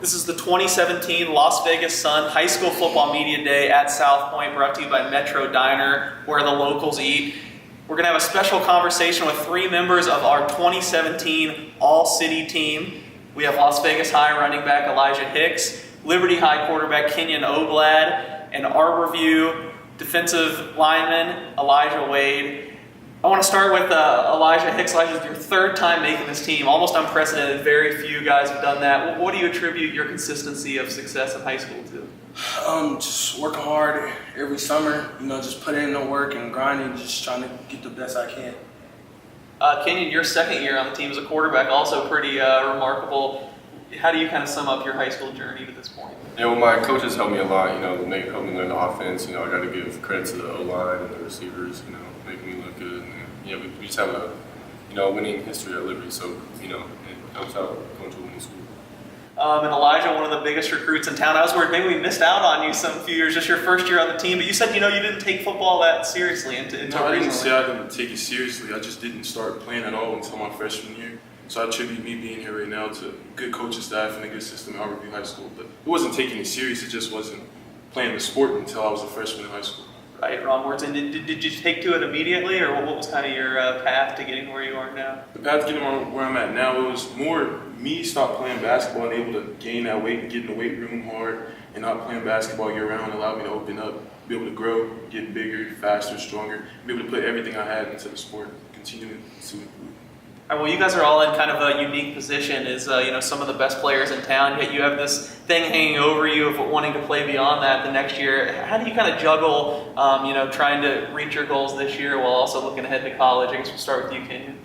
This is the 2017 Las Vegas Sun High School Football Media Day at South Point, brought to you by Metro Diner, where the locals eat. We're going to have a special conversation with three members of our 2017 All-City team. We have Las Vegas High running back Elijah Hicks, Liberty High quarterback Kenyon Oblad, and Arborview defensive lineman Elijah Wade. I want to start with Elijah Hicks. Elijah, your third time making this team, almost unprecedented. Very few guys have done that. What do you attribute your consistency of success in high school to? Just working hard every summer, just putting in the work and grinding, just trying to get the best I can. Kenyon, your second year on the team as a quarterback, also pretty remarkable. How do you kind of sum up your high school journey to this point? Yeah, well, my coaches helped me a lot, helped me learn the offense. I got to give credit to the O-line and the receivers, making me look good. And, we just have a winning history at Liberty, so, it helps out going to a winning school. And Elijah, one of the biggest recruits in town. I was worried maybe we missed out on you some few years, just your first year on the team, but you said, you didn't take football that seriously until No, I didn't recently. say I didn't take it seriously. I just didn't start playing at all until my freshman year. So I attribute me being here right now to good coaching staff and a good system at Arborview High School. But it wasn't taking it serious. It just wasn't playing the sport until I was a freshman in high school. Right, Ron Words. And did you take to it immediately, or what was kind of your path to getting where you are now? The path to getting where I'm at now, it was more me stop playing basketball and able to gain that weight and get in the weight room hard and not playing basketball year round allowed me to open up, be able to grow, get bigger, faster, stronger, be able to put everything I had into the sport, continue to improve. All right, well, you guys are all in kind of a unique position as some of the best players in town, yet you have this thing hanging over you of wanting to play beyond that the next year. How do you kind of juggle, trying to reach your goals this year while also looking ahead to college? I guess we'll start with you, Kenyon.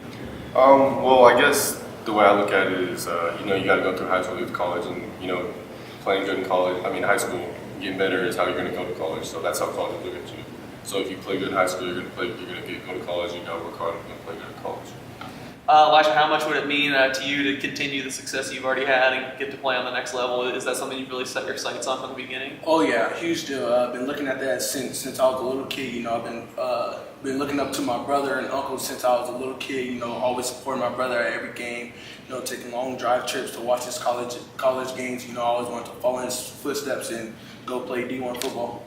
Well, I guess the way I look at it is, you got to go through high school to college, and playing good in college. High school, getting better is how you're going to go to college. So that's how college look at you. So if you play good in high school, you're going to go to college. You got to work hard and play good in college. Elijah, how much would it mean to you to continue the success you've already had and get to play on the next level? Is that something you've really set your sights on from the beginning? Oh yeah, huge deal. I've been looking at that since I was a little kid. I've been looking up to my brother and uncle since I was a little kid. Always supporting my brother at every game. Taking long drive trips to watch his college games. I always wanted to follow in his footsteps and go play D1 football.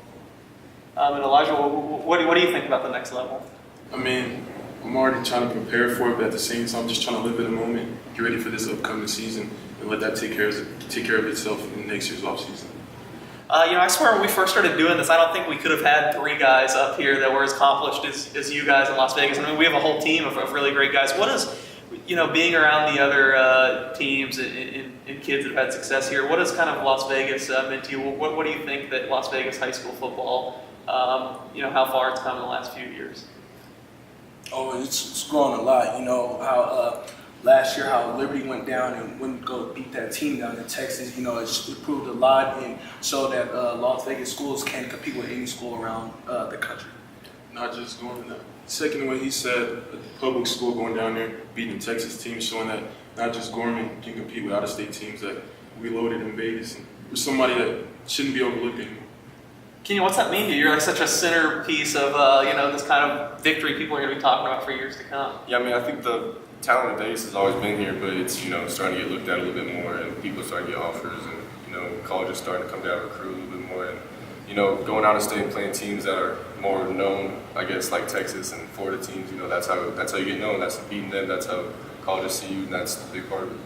And Elijah, what do you think about the next level? I'm already trying to prepare for it, but at the same time, I'm just trying to live in the moment, get ready for this upcoming season, and let that take care of itself in next year's offseason. I swear when we first started doing this, I don't think we could have had three guys up here that were as accomplished as you guys in Las Vegas. We have a whole team of really great guys. What is, being around the other teams and kids that have had success here, what has kind of Las Vegas meant to you? What do you think that Las Vegas high school football, how far it's come in the last few years? Oh, it's grown a lot. How last year how Liberty went down and wouldn't go beat that team down in Texas. It proved a lot and showed that Las Vegas schools can compete with any school around the country. Not just going that. Second, what he said, a public school going down there, beating Texas teams, showing that not just Gorman can compete with out-of-state teams that we loaded in Vegas. And we're somebody that shouldn't be overlooked anymore. Kenyon, what's that mean to you? You're like such a centerpiece of this kind of victory people are going to be talking about for years to come. Yeah, I think the talent in Vegas has always been here, but it's starting to get looked at a little bit more, and people are starting to get offers, and college is starting to come down to recruit a little bit more, and going out of state and playing teams that are more known, I guess, like Texas and Florida teams. That's how you get known. That's beating them. That's how colleges see you, and that's the big part of it.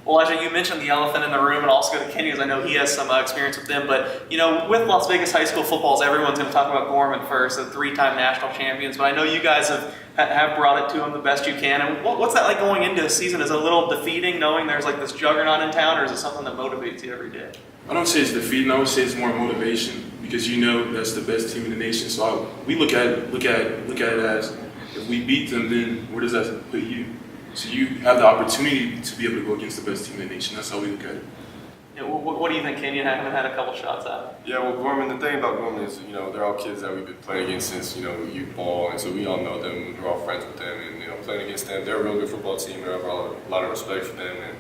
Well, Elijah, you mentioned the elephant in the room, and also go to Kenyon, as I know he has some experience with them. But, with Las Vegas high school footballs, everyone's going to talk about Gorman first, the three-time national champions. But I know you guys have brought it to them the best you can. And what's that like going into a season? Is it a little defeating knowing there's like this juggernaut in town, or is it something that motivates you every day? I don't say it's defeating. I would say it's more motivation because that's the best team in the nation. So we look at it as if we beat them, then where does that put you? So you have the opportunity to be able to go against the best team in the nation. That's how we look at it. Yeah, what do you think, Kenyon? I haven't had a couple shots at. Yeah, well, Gorman, the thing about Gorman is, they're all kids that we've been playing against since, youth ball, and so we all know them, we're all friends with them, and, playing against them, they're a real good football team, we have a lot of respect for them, and,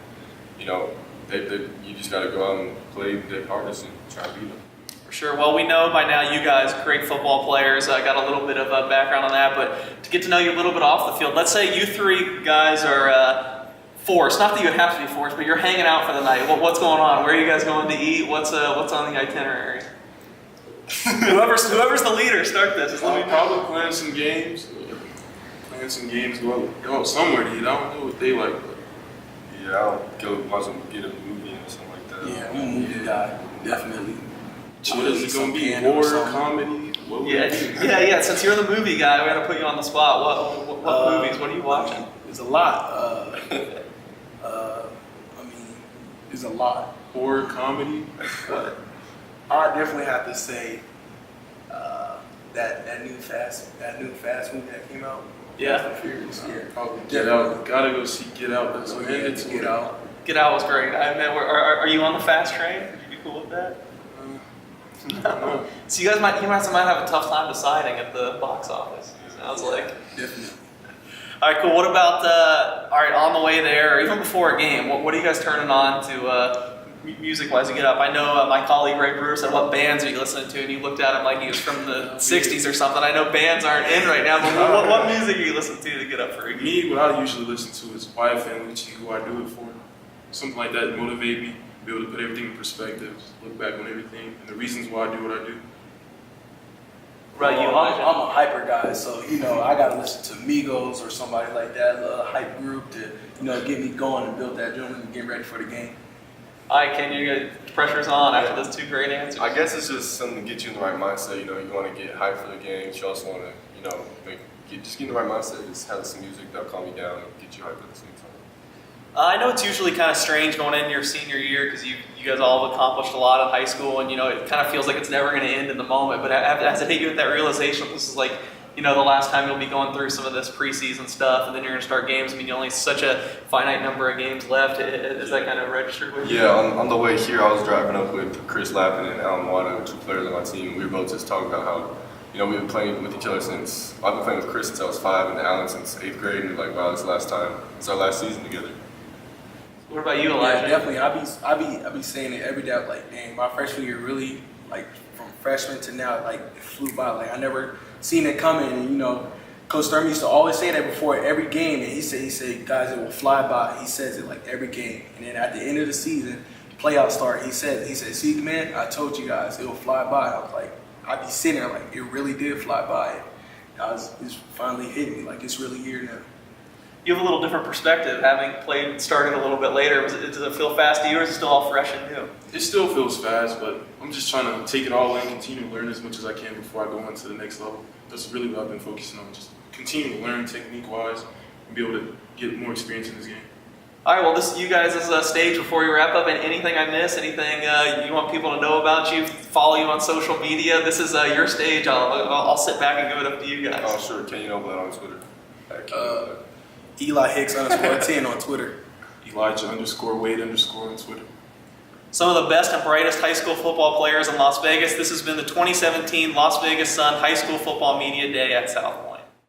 you just got to go out and play their hardest and try to beat them. For sure. Well, we know by now you guys, great football players, got a little bit of a background on that, but to get to know you a little bit off the field, let's say you three guys are forced. Not that you have to be forced, but you're hanging out for the night. What's going on? Where are you guys going to eat? What's on the itinerary? whoever's the leader, start this. Just let me know. Probably playing some games. Go out somewhere to eat. I don't know what they like. But Yeah, I'll go watch them get a movie or something like that. Yeah, I'm a movie guy, definitely. what is it gonna be? Horror, comedy? What would it be? Yeah. Since you're the movie guy, we got to put you on the spot. What movies? What are you watching? There's a lot. I mean, there's a lot. Horror, comedy? But I definitely have to say that new fast movie that came out. Yeah. Fast and Furious. Yeah. Probably Get Out. Gotta go see Get Out. That's what ended to Get Out. Get Out was great. I mean, are you on the fast train? Would you be cool with that? No. So you might have a tough time deciding at the box office. Sounds like. Definitely. All right, cool. What about on the way there, or even before a game? What are you guys turning on to music-wise to get up? I know my colleague Ray Brewer said, "What bands are you listening to?" And you looked at him like he was from the '60s or something. I know bands aren't in right now, but what music are you listening to get up for a game? Me, what I usually listen to is YFN, which is who I do it for. Something like that motivate me, be able to put everything in perspective, look back on everything, and the reasons why I do what I do. Right, you, I'm a hyper guy, so I gotta listen to Migos or somebody like that, a hype group to get me going and build that adrenaline and get ready for the game. All right, Ken, the pressure's on after those two great answers. I guess it's just something to get you in the right mindset. You want to get hyped for the game. You also want to, just get in the right mindset. Just have some music that'll calm you down and get you hyped at the same time. I know it's usually kind of strange going into your senior year because you guys all have accomplished a lot in high school, and it kind of feels like it's never going to end in the moment. But has it hit you with that realization that this is like the last time you'll be going through some of this preseason stuff, and then you're going to start games? I mean, only such a finite number of games left. Is that kind of registered with you? Yeah, on the way here, I was driving up with Chris Lappin and Alan Wada, 2 players on my team. We were both just talking about how we've been playing with each other since I've been playing with Chris since I was 5, and Alan since 8th grade. And we're like, wow, it's our last season together. What about you, Elijah? Yeah, definitely. I be saying it every day. I'm like, dang, my freshman year really, like, from freshman to now, like, it flew by. Like, I never seen it coming. And Coach Sturm used to always say that before every game. And he said, guys, it will fly by. He says it like every game. And then at the end of the season, playoffs start. He said, see, man, I told you guys, it will fly by. I was like, I'd be sitting there like, it really did fly by. It's finally hitting me. Like, it's really here now. You have a little different perspective, having started a little bit later. Does it feel fast to you, or is it still all fresh and new? It still feels fast, but I'm just trying to take it all in, continue to learn as much as I can before I go on to the next level. That's really what I've been focusing on, just continue to learn technique-wise and be able to get more experience in this game. All right, well, this you guys is a stage before we wrap up. And anything I miss, anything you want people to know about you, follow you on social media, this is your stage. I'll sit back and give it up to you guys. Oh, sure. Can you know that on Twitter? Eli Hicks _10 on Twitter. Elijah _Wade_ on Twitter. Some of the best and brightest high school football players in Las Vegas. This has been the 2017 Las Vegas Sun High School Football Media Day at South Point.